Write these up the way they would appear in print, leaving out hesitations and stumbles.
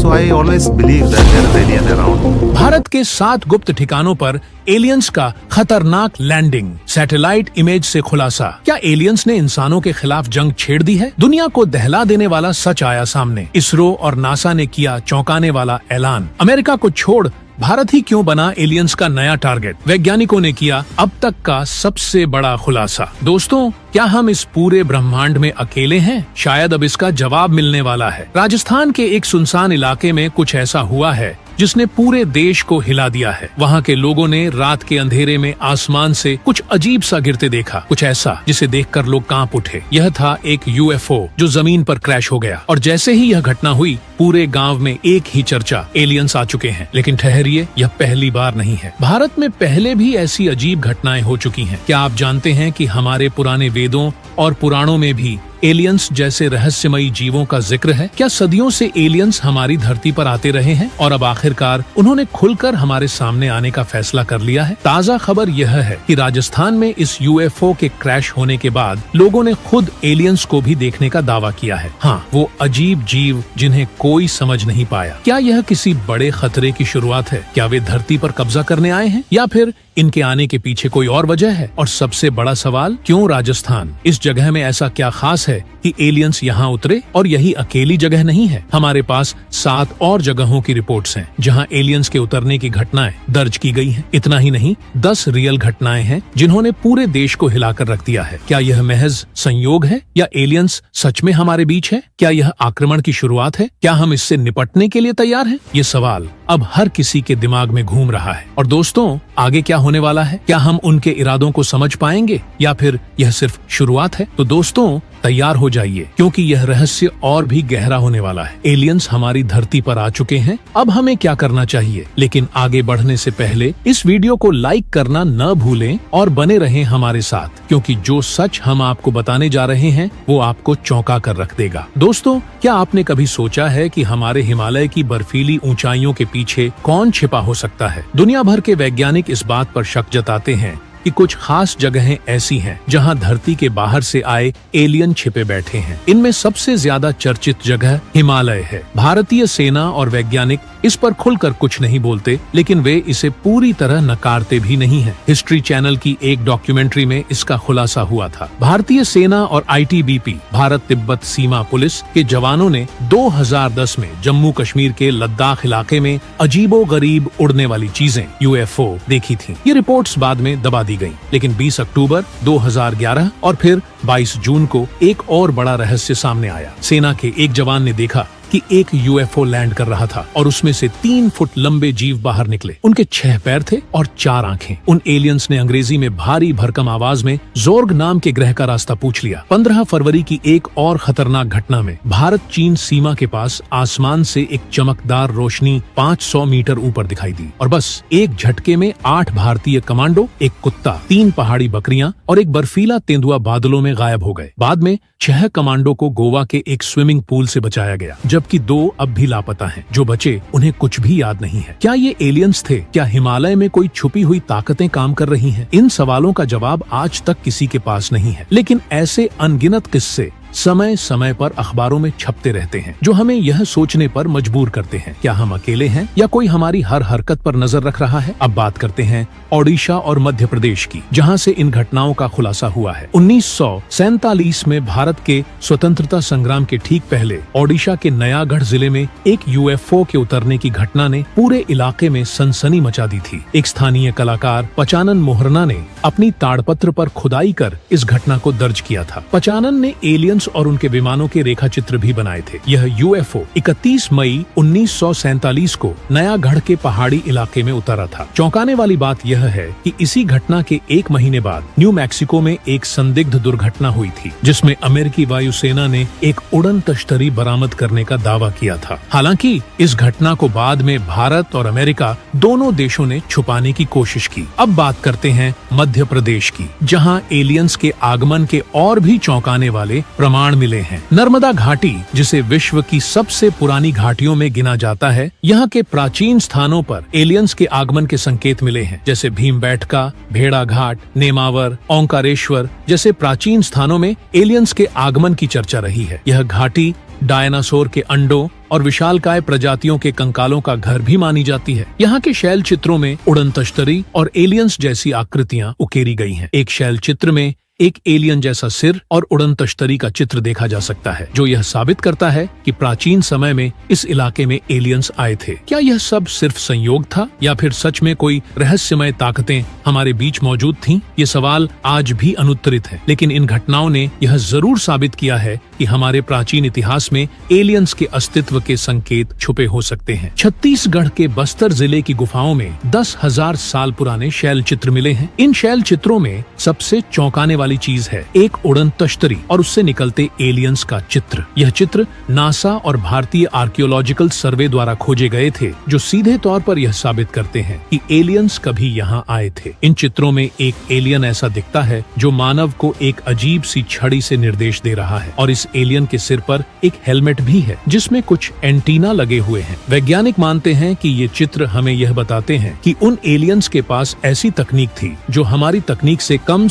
So I always believe that there is alien around. Bharat के 7 गुप्त ठिकानों पर एलियंस का खतरनाक लैंडिंग, सैटेलाइट इमेज से खुलासा। क्या एलियंस ने इंसानों के खिलाफ जंग छेड़ दी है? दुनिया को दहला देने वाला सच आया सामने। इसरो और नासा ने किया चौंकाने वाला ऐलान। अमेरिका को छोड़ भारत ही क्यों बना एलियंस का नया टारगेट? वैज्ञानिकों ने किया अब तक का सबसे बड़ा खुलासा। दोस्तों, क्या हम इस पूरे ब्रह्मांड में अकेले हैं? शायद अब इसका जवाब मिलने वाला है। राजस्थान के एक सुनसान इलाके में कुछ ऐसा हुआ है जिसने पूरे देश को हिला दिया है। वहाँ के लोगों ने रात के अंधेरे में आसमान से कुछ अजीब सा गिरते देखा, कुछ ऐसा जिसे देखकर लोग कांप उठे। यह था एक यूएफओ जो जमीन पर क्रैश हो गया। और जैसे ही यह घटना हुई, पूरे गांव में एक ही चर्चा, एलियंस आ चुके हैं। लेकिन ठहरिए, यह पहली बार नहीं है। भारत में पहले भी ऐसी अजीब घटनाएं हो चुकी हैं। क्या आप जानते हैं कि हमारे पुराने वेदों और पुराणों में भी एलियंस जैसे रहस्यमयी जीवों का जिक्र है? क्या सदियों से एलियंस हमारी धरती पर आते रहे हैं और अब आखिरकार उन्होंने खुलकर हमारे सामने आने का फैसला कर लिया है? ताज़ा खबर यह है कि राजस्थान में इस यूएफओ के क्रैश होने के बाद लोगों ने खुद एलियंस को भी देखने का दावा किया है। हाँ, वो अजीब जीव जिन्हें कोई समझ नहीं पाया। क्या यह किसी बड़े खतरे की शुरुआत है? क्या वे धरती पर कब्जा करने आए हैं या फिर इनके आने के पीछे कोई और वजह है? और सबसे बड़ा सवाल, क्यों राजस्थान? इस जगह में ऐसा क्या खास है कि एलियंस यहाँ उतरे? और यही अकेली जगह नहीं है। हमारे पास 7 और जगहों की रिपोर्ट्स हैं जहाँ एलियंस के उतरने की घटनाएं दर्ज की गई हैं। इतना ही नहीं, 10 रियल घटनाएं हैं जिन्होंने पूरे देश को हिलाकर रख दिया है। क्या यह महज संयोग है या एलियंस सच में हमारे बीच है? क्या यह आक्रमण की शुरुआत है? क्या हम इससे निपटने के लिए तैयार हैं? ये सवाल अब हर किसी के दिमाग में घूम रहा है। और दोस्तों, आगे क्या होने वाला है? क्या हम उनके इरादों को समझ पाएंगे या फिर यह सिर्फ शुरुआत है? तो दोस्तों, तैयार हो जाइए, क्योंकि यह रहस्य और भी गहरा होने वाला है। एलियंस हमारी धरती पर आ चुके हैं। अब हमें क्या करना चाहिए? लेकिन आगे बढ़ने से पहले इस वीडियो को लाइक करना न भूलें और बने रहें हमारे साथ, क्योंकि जो सच हम आपको बताने जा रहे हैं वो आपको चौंका कर रख देगा। दोस्तों, क्या आपने कभी सोचा है कि हमारे हिमालय की बर्फीली ऊंचाइयों के पीछे कौन छिपा हो सकता है? दुनिया भर के वैज्ञानिक इस बात पर शक जताते हैं कि कुछ खास जगहें ऐसी हैं जहां धरती के बाहर से आए एलियन छिपे बैठे हैं। इनमें सबसे ज्यादा चर्चित जगह हिमालय है। भारतीय सेना और वैज्ञानिक इस पर खुलकर कुछ नहीं बोलते, लेकिन वे इसे पूरी तरह नकारते भी नहीं हैं। हिस्ट्री चैनल की एक डॉक्यूमेंट्री में इसका खुलासा हुआ था। भारतीय सेना और आईटीबीपी, भारत तिब्बत सीमा पुलिस के जवानों ने 2010 में जम्मू कश्मीर के लद्दाख इलाके में अजीबोगरीब उड़ने वाली चीजें, यूएफओ, देखी थी। ये रिपोर्ट्स बाद में दबा दी गई, लेकिन 20 अक्टूबर 2011 और फिर 22 जून को एक और बड़ा रहस्य सामने आया। सेना के एक जवान ने देखा कि एक यूएफओ लैंड कर रहा था और उसमें से 3 फुट लंबे जीव बाहर निकले। उनके 6 पैर थे और 4 आंखें। उन एलियंस ने अंग्रेजी में भारी भरकम आवाज में जोर्ग नाम के ग्रह का रास्ता पूछ लिया। 15 फरवरी की एक और खतरनाक घटना में भारत चीन सीमा के पास आसमान से एक चमकदार रोशनी 500 मीटर ऊपर दिखाई दी और बस एक झटके में 8 भारतीय कमांडो, एक कुत्ता, 3 पहाड़ी बकरियां और एक बर्फीला तेंदुआ बादलों में गायब हो गए। बाद में 6 कमांडो को गोवा के एक स्विमिंग पूल से बचाया गया, जबकि 2 अब भी लापता हैं। जो बचे उन्हें कुछ भी याद नहीं है। क्या ये एलियंस थे? क्या हिमालय में कोई छुपी हुई ताकतें काम कर रही हैं? इन सवालों का जवाब आज तक किसी के पास नहीं है, लेकिन ऐसे अनगिनत किस्से समय समय पर अखबारों में छपते रहते हैं, जो हमें यह सोचने पर मजबूर करते हैं, क्या हम अकेले हैं या कोई हमारी हर हरकत पर नजर रख रहा है? अब बात करते हैं ओडिशा और मध्य प्रदेश की, जहां से इन घटनाओं का खुलासा हुआ है। 1947 में भारत के स्वतंत्रता संग्राम के ठीक पहले ओडिशा के नयागढ़ जिले में एक यूएफओ के उतरने की घटना ने पूरे इलाके में सनसनी मचा दी थी। एक स्थानीय कलाकार पचानन मोहरना ने अपनी ताड़पत्र पर खुदाई कर इस घटना को दर्ज किया था। पचानन ने एलियंस और उनके विमानों के रेखा चित्र भी बनाए थे। यह यूएफओ 31 मई 1947 को नयागढ़ के पहाड़ी इलाके में उतरा था। चौंकाने वाली बात यह है कि इसी घटना के 1 महीने बाद न्यू मैक्सिको में एक संदिग्ध दुर्घटना हुई थी, जिसमें अमेरिकी वायुसेना ने एक उड़न तश्तरी बरामद करने का दावा किया था। हालांकि इस घटना को बाद में भारत और अमेरिका दोनों देशों ने छुपाने की कोशिश की। अब बात करते हैं मध्य प्रदेश की, जहां एलियंस के आगमन के और भी चौंकाने वाले प्रमाण प्रमाण मिले हैं। नर्मदा घाटी, जिसे विश्व की सबसे पुरानी घाटियों में गिना जाता है, यहाँ के प्राचीन स्थानों पर एलियंस के आगमन के संकेत मिले हैं, जैसे भीमबेटका, भेड़ा घाट, नेमावर, ओंकारेश्वर जैसे प्राचीन स्थानों में एलियंस के आगमन की चर्चा रही है। यह घाटी डायनासोर के अंडों और विशालकाय प्रजातियों के कंकालों का घर भी मानी जाती है। यहाँ के शैल चित्रों में उड़न तश्तरी और एलियंस जैसी आकृतियां उकेरी गई हैं। एक शैल चित्र में एक एलियन जैसा सिर और उड़न तश्तरी का चित्र देखा जा सकता है, जो यह साबित करता है कि प्राचीन समय में इस इलाके में एलियंस आए थे। क्या यह सब सिर्फ संयोग था या फिर सच में कोई रहस्यमय ताकतें हमारे बीच मौजूद थीं? ये सवाल आज भी अनुत्तरित है, लेकिन इन घटनाओं ने यह जरूर साबित किया है कि हमारे प्राचीन इतिहास में एलियंस के अस्तित्व के संकेत छुपे हो सकते हैं। छत्तीसगढ़ के बस्तर जिले की गुफाओं में 10,000 साल पुराने शैल चित्र मिले हैं। इन शैल चित्रों में सबसे चौंकाने वाली चीज है एक उड़न तश्तरी और उससे निकलते एलियंस का चित्र। यह चित्र नासा और भारतीय आर्कियोलॉजिकल सर्वे द्वारा खोजे गए थे, जो सीधे तौर पर यह साबित करते हैं कि एलियंस कभी यहाँ आए थे। इन चित्रों में एक एलियन ऐसा दिखता है जो मानव को एक अजीब सी छड़ी से निर्देश दे रहा है, और इस एलियन के सिर पर एक हेलमेट भी है जिसमें कुछ एंटीना लगे हुए हैं। वैज्ञानिक मानते हैं कि ये चित्र हमें यह बताते हैं कि उन एलियंस के पास ऐसी तकनीक थी जो हमारी तकनीक से कम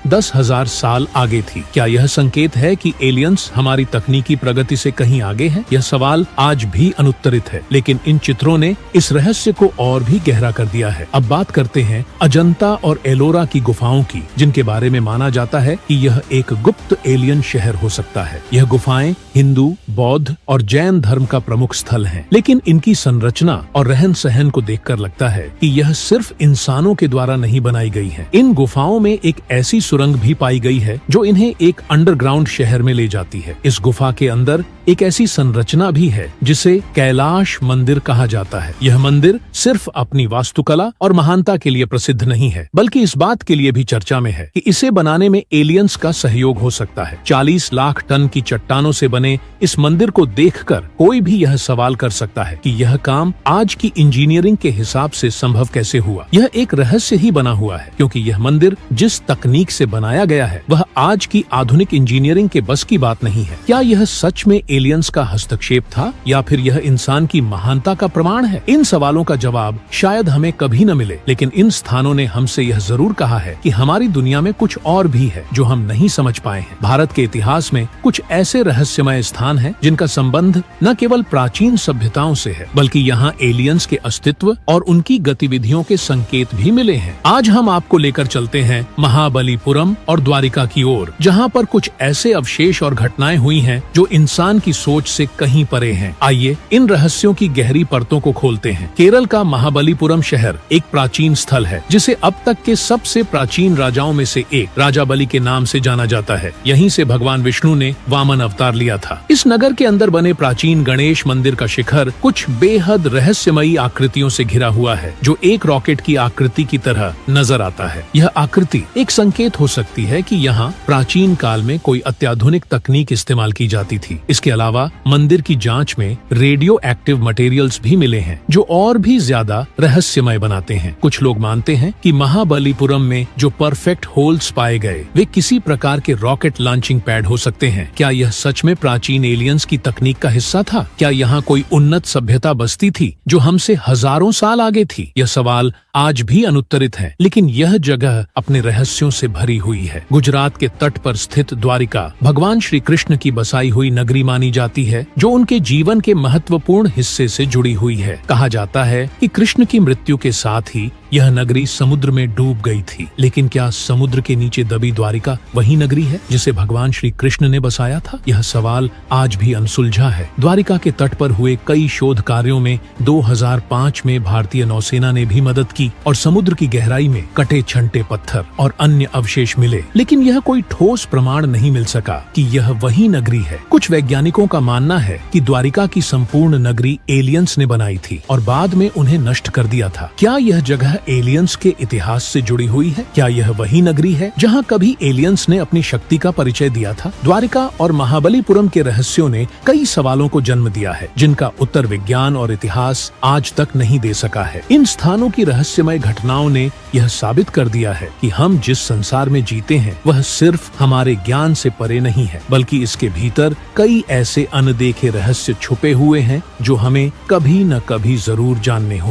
10,000 साल आगे थी। क्या यह संकेत है कि एलियंस हमारी तकनीकी प्रगति से कहीं आगे हैं? यह सवाल आज भी अनुत्तरित है, लेकिन इन चित्रों ने इस रहस्य को और भी गहरा कर दिया है। अब बात करते हैं अजंता और एलोरा की गुफाओं की, जिनके बारे में माना जाता है कि यह एक गुप्त एलियन शहर हो सकता है। यह गुफाएं हिंदू, बौद्ध और जैन धर्म का प्रमुख स्थल हैं, लेकिन इनकी संरचना और रहन सहन को देखकर लगता है कि यह सिर्फ इंसानों के द्वारा नहीं बनाई गई है। इन गुफाओं में एक ऐसी सुरंग भी पाई गई है जो इन्हें एक अंडरग्राउंड शहर में ले जाती है। इस गुफा के अंदर एक ऐसी संरचना भी है जिसे कैलाश मंदिर कहा जाता है। यह मंदिर सिर्फ अपनी वास्तुकला और महानता के लिए प्रसिद्ध नहीं है, बल्कि इस बात के लिए भी चर्चा में है कि इसे बनाने में एलियंस का सहयोग हो सकता है। 40 लाख टन की चट्टानों से बने इस मंदिर को देखकर कोई भी यह सवाल कर सकता है कि यह काम आज की इंजीनियरिंग के हिसाब से संभव कैसे हुआ। यह एक रहस्य ही बना हुआ है, क्योंकि यह मंदिर जिस तकनीक से बनाया गया है वह आज की आधुनिक इंजीनियरिंग के बस की बात नहीं है। क्या यह सच में एलियंस का हस्तक्षेप था या फिर यह इंसान की महानता का प्रमाण है? इन सवालों का जवाब शायद हमें कभी न मिले, लेकिन इन स्थानों ने हमसे यह जरूर कहा है कि हमारी दुनिया में कुछ और भी है जो हम नहीं समझ पाए हैं। भारत के इतिहास में कुछ ऐसे रहस्यमय स्थान हैं जिनका संबंध न केवल प्राचीन सभ्यताओं से है, बल्कि यहाँ एलियंस के अस्तित्व और उनकी गतिविधियों के संकेत भी मिले हैं। आज हम आपको लेकर चलते हैं महाबलीपुरम और द्वारिका की ओर, जहाँ पर कुछ ऐसे अवशेष और घटनाएं हुई हैं जो इंसान की सोच से कहीं परे हैं। आइए इन रहस्यों की गहरी परतों को खोलते हैं। केरल का महाबलीपुरम शहर एक प्राचीन स्थल है जिसे अब तक के सबसे प्राचीन राजाओं में से एक राजा बलि के नाम से जाना जाता है। यहीं से भगवान विष्णु ने वामन अवतार लिया था। इस नगर के अंदर बने प्राचीन गणेश मंदिर का शिखर कुछ बेहद रहस्यमयी आकृतियों से घिरा हुआ है, जो एक रॉकेट की आकृति की तरह नजर आता है। यह आकृति एक संकेत हो सकती है कि यहाँ प्राचीन काल में कोई अत्याधुनिक तकनीक इस्तेमाल की जाती थी। इसके अलावा मंदिर की जांच में रेडियो एक्टिव मटेरियल्स भी मिले हैं, जो और भी ज्यादा रहस्यमय बनाते हैं। कुछ लोग मानते हैं कि महाबलीपुरम में जो परफेक्ट होल्स पाए गए वे किसी प्रकार के रॉकेट लॉन्चिंग पैड हो सकते हैं। क्या यह सच में प्राचीन एलियंस की तकनीक का हिस्सा था? क्या यहाँ कोई उन्नत सभ्यता बसती थी जो हमसे हजारों साल आगे थी? यह सवाल आज भी अनुत्तरित है, लेकिन यह जगह अपने रहस्यों से भरी हुई है। गुजरात के तट पर स्थित द्वारिका भगवान श्री कृष्ण की बसाई हुई नगरी मानी जाती है, जो उनके जीवन के महत्वपूर्ण हिस्से से जुड़ी हुई है। कहा जाता है कि कृष्ण की मृत्यु के साथ ही यह नगरी समुद्र में डूब गई थी। लेकिन क्या समुद्र के नीचे दबी द्वारिका वही नगरी है जिसे भगवान श्री कृष्ण ने बसाया था? यह सवाल आज भी अनसुलझा है। द्वारिका के तट पर हुए कई शोध कार्यों में 2005 में भारतीय नौसेना ने भी मदद की और समुद्र की गहराई में कटे छंटे पत्थर और अन्य अवशेष मिले, लेकिन यह कोई ठोस प्रमाण नहीं मिल सका कि यह वही नगरी है। कुछ वैज्ञानिकों का मानना है कि द्वारिका की संपूर्ण नगरी एलियंस ने बनाई थी और बाद में उन्हें नष्ट कर दिया था। क्या यह जगह यह एलियंस के इतिहास से जुड़ी हुई है? क्या यह वही नगरी है जहाँ कभी एलियंस ने अपनी शक्ति का परिचय दिया था? द्वारिका और महाबलीपुरम के रहस्यों ने कई सवालों को जन्म दिया है, जिनका उत्तर विज्ञान और इतिहास आज तक नहीं दे सका है। इन स्थानों की रहस्यमय घटनाओं ने यह साबित कर दिया है कि हम जिस संसार में जीते हैं वह सिर्फ हमारे ज्ञान से परे नहीं है, बल्कि इसके भीतर कई ऐसे अनदेखे रहस्य छुपे हुए हैं जो हमें कभी न कभी जरूर जानने होंगे।